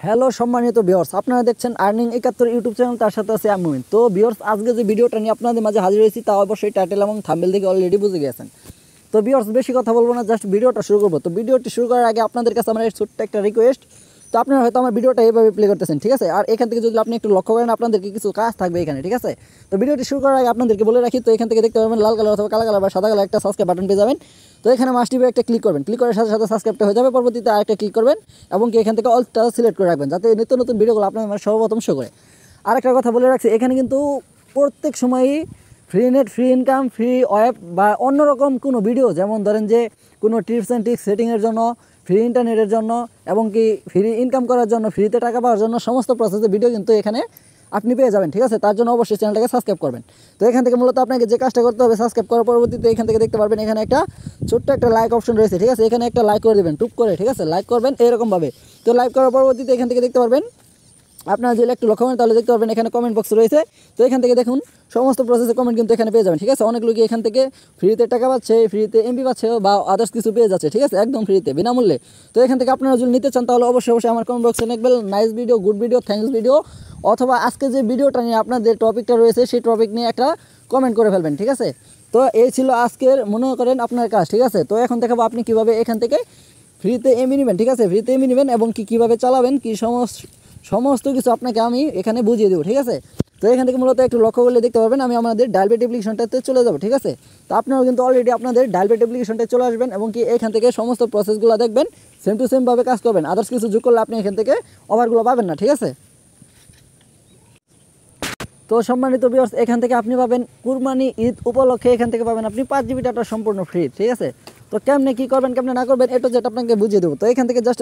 Hello সম্মানিত viewers, আপনারা দেখছেন আর্নিং ৭১ ইউটিউব চ্যানেল, তার সাথে আছে আমি মুমিন। তো ভিউয়ার্স, আজকে যে ভিডিওটা নিয়ে আপনাদের মাঝে হাজির হয়েছি তা অবশ্যই টাইটেল এবং থাম্বনেল দেখে অলরেডি বুঝে গেছেন। তো ভিউয়ার্স, বেশি কথা বলবো না, জাস্ট ভিডিওটা শুরু করবো। তো ভিডিওটি শুরু করার আগে আপনাদের কাছে আমার ছোট্ট একটা রিকোয়েস্ট। তো আপনারা হয়তো আমার ভিডিওটা এইভাবে প্লে করতেছেন, ঠিক আছে। আর এখান থেকে যদি আপনি একটু লক্ষ্য করেন, আপনাদেরকে কিছু কাজ থাকবে এখানে, ঠিক আছে। তো ভিডিওটি শুরু করার আগে আপনাদেরকে বলে রাখি, তো এখান থেকে দেখতে পাবেন লাল কালার অথবা কালো কালার বা সাদা কালার একটা সাবস্ক্রাইব বাটন পেয়ে যাবেন। তো এখানে মাস্ট বি একটা ক্লিক করবেন, ক্লিক করার সাথে সাথে সাবস্ক্রাইবটা হয়ে যাবে। পরবর্তীতে আরেকটা ক্লিক করবেন এবং কি এখান থেকে অলটা সিলেক্ট করে রাখবেন, যাতে নিত্য নতুন ভিডিওগুলো আপনার সর্বপ্রথম শো করে। আরেকটা কথা বলে রাখছি, এখানে কিন্তু প্রত্যেক সময়ই free net, free income, free web বা অন্যরকম কোনো ভিডিও, যেমন ধরেন যে কোনো টিপস অ্যান্ড ট্রিক্স সেটিংয়ের জন্য, ফ্রি ইন্টারনেটের জন্য এবং কি ফ্রি ইনকাম করার জন্য, ফ্রিতে টাকা পাওয়ার জন্য সমস্ত প্রসেসের ভিডিও কিন্তু এখানে আপনি পেয়ে যাবেন, ঠিক আছে। তার জন্য অবশ্যই চ্যানেলটাকে সাবস্ক্রাইব করবেন। তো এখান থেকে মূলত আপনাকে যে কাজটা করতে হবে, সাবস্ক্রাইব করার পরবর্তীতে এখান থেকে দেখতে পারবেন এখানে একটা ছোট্ট একটা লাইক অপশন রয়েছে, ঠিক আছে। এখানে একটা লাইক করে দেবেন টুপ করে, ঠিক আছে। লাইক করবেন এরকমভাবে। তো লাইক করার পরবর্তীতে এখান থেকে দেখতে পারবেন, আপনারা যদি একটু লক্ষ্য করেন তাহলে দেখতে পারবেন এখানে কমেন্ট বক্স রয়েছে। তো এখান থেকে দেখুন সমস্ত প্রসেসের কমেন্ট কিন্তু এখানে পেয়ে যাবেন, ঠিক আছে। অনেক লোকই এখান থেকে ফ্রিতে টাকা পাচ্ছে, ফ্রিতে এমবি পাচ্ছে বা আদার্স কিছু পেয়ে যাচ্ছে, ঠিক আছে, একদম ফ্রিতে বিনামূল্যে। তো এখান থেকে আপনারা যদি নিতে চান তাহলে অবশ্যই আমার কমেন্ট বক্সে লিখবেন nice video, good video, thanks video, অথবা আজকে যে ভিডিওটা নিয়ে আপনাদের টপিকটা রয়েছে সেই টপিক নিয়ে একটা কমেন্ট করে ফেলবেন, ঠিক আছে। তো এই ছিল আজকের মনে করেন আপনার কাজ, ঠিক আছে। তো এখন দেখাবো আপনি কীভাবে এখান থেকে ফ্রিতে এমবি নেবেন, ঠিক আছে। ফ্রিতে এমবি নেবেন এবং কীভাবে চালাবেন, সমস্ত কিছু আপনাকে আমি এখানে বুঝিয়ে দেবো, ঠিক আছে। তো এখান থেকে মূলত একটু লক্ষ্য করলে দেখতে পারবেন আমি আমাদের ডায়ালবেট অ্যাপ্লিকেশনটাতে চলে যাবো, ঠিক আছে। তো আপনারাও কিন্তু অলরেডি আপনাদের ডায়ালবেট অ্যাপ্লিকেশনটায় চলে আসবেন এবং কি এখান থেকে সমস্ত প্রসেসগুলো দেখবেন, সেম টু সেমভাবে কাজ করবেন। আদার্স কিছু যোগ করলে আপনি এখান থেকে অফারগুলো পাবেন না, ঠিক আছে। তো সম্মানিত ভিউয়ার্স, এখান থেকে আপনি পাবেন কুরবানি ঈদ উপলক্ষে এখান থেকে পাবেন আপনি 5 জিবি ডাটা সম্পূর্ণ ফ্রি, ঠিক আছে। তো কেমনে কী করবেন, কেমনে না করবেন, এটা যেটা আপনাকে বুঝিয়ে দেবো। তো এখান থেকে জাস্ট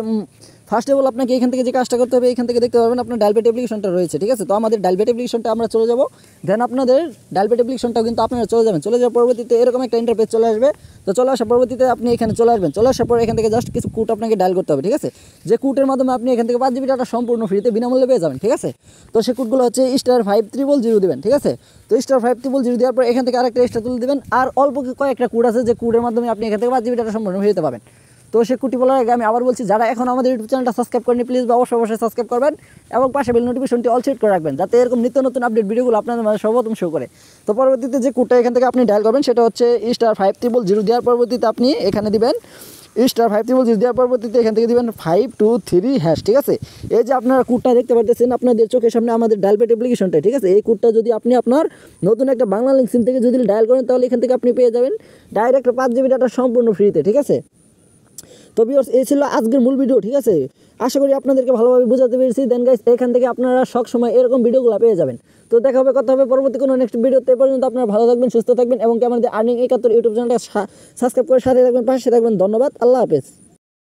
ফার্স্ট অফ অল আপনাকে এখান থেকে যে কাজটা করতে হবে, এখান থেকে দেখতে পারবেন আপনার ডায়ালবেট অ্যাপ্লিকেশনটা রয়েছে, ঠিক আছে। তো আমাদের ডায়ালবেট অ্যাপ্লিকেশনটা আমরা চলে যাবো, দেন আপনাদের ডায়ালবেট অ্যাপ্লিকেশনটাও কিন্তু আপনারা চলে যাবেন। চলে যাওয়ার পরবর্তীতে এরকম একটা ইন্টারফেস চলে আসবে। তো চলে আসার পরবর্তীতে আপনি এখানে চলে আসবেন। চলে আসার পর এখান থেকে জাস্ট কিছু কোড আপনাকে ডায়াল করতে হবে, ঠিক আছে। যে কোডের মাধ্যমে আপনি এখান থেকে 5 জিবি ডাটা সম্পূর্ণ ফ্রিতে বিনামূল্যে পেয়ে যাবেন, ঠিক আছে। তো সেই কোডগুলো হচ্ছে *5000 দেবেন, ঠিক আছে। তো *5000 দেওয়ার পর এখান থেকে আরেকটা স্টার তুলে দেবেন। আর অল্প কয়েকটা কোড আছে যে কোডের মাধ্যমে আপনি এখান থেকে 5 জিবি ডাটা সম্পূর্ণ ফ্রিতে পাবেন। তো সে কোডটি বলার আগে আমি আবার বলছি, যারা এখন আমাদের ইউটিউব চ্যানেলটা সাবস্ক্রাইব করেনি প্লিজ অবশ্যই সাবস্ক্রাইব করবেন এবং পাশে বেল নোটিফিকেশনটি অল সেট করে রাখবেন, যাতে এরকম নিত্য নতুন আপডেট ভিডিওগুলো আপনাদের মাঝে সর্বপ্রথম শো করে। তো পরবর্তীতে যে কোডটা এখান থেকে আপনি ডায়াল করবেন সেটা হচ্ছে *5000 দেওয়ার পরবর্তীতে আপনি এখানে দিবেন *5000 দেওয়ার পরবর্তীতে এখান থেকে দিবেন 523#, ঠিক আছে। এই যে আপনারা কোডটা দেখতে পাচ্ছেন আপনাদের চোখের সামনে আমাদের ডায়ালবেট অ্যাপ্লিকেশনটা, ঠিক আছে। এই কোডটা যদি আপনি আপনার নতুন একটা বাংলা লিঙ্ক সিম থেকে যদি ডায়াল করেন তাহলে এখান থেকে আপনি পেয়ে যাবেন ডাইরেক্ট 5 জিবি ডাটা সম্পূর্ণ ফ্রিতে, ঠিক আছে। তো ভিউয়ার্স, এই ছিল আজকের মূল ভিডিও, ঠিক আছে। আশা করি আপনাদেরকে ভালোভাবে বোঝাতে পেরেছি। দেন গাইস, এখান থেকে আপনারা সব সময় এরকম ভিডিওগুলো পেয়ে যাবেন। তো দেখা হবে, কথা হবে পরবর্তী কোনো নেক্সট ভিডিওতে। পর্যন্ত আপনারা ভালো থাকবেন, সুস্থ থাকবেন এবং আমাদের আর্নিং ৭১ ইউটিউব চ্যানেলটা সাবস্ক্রাইব করে সাথে থাকবেন, পাশে থাকবেন। ধন্যবাদ, আল্লাহ হাফেজ।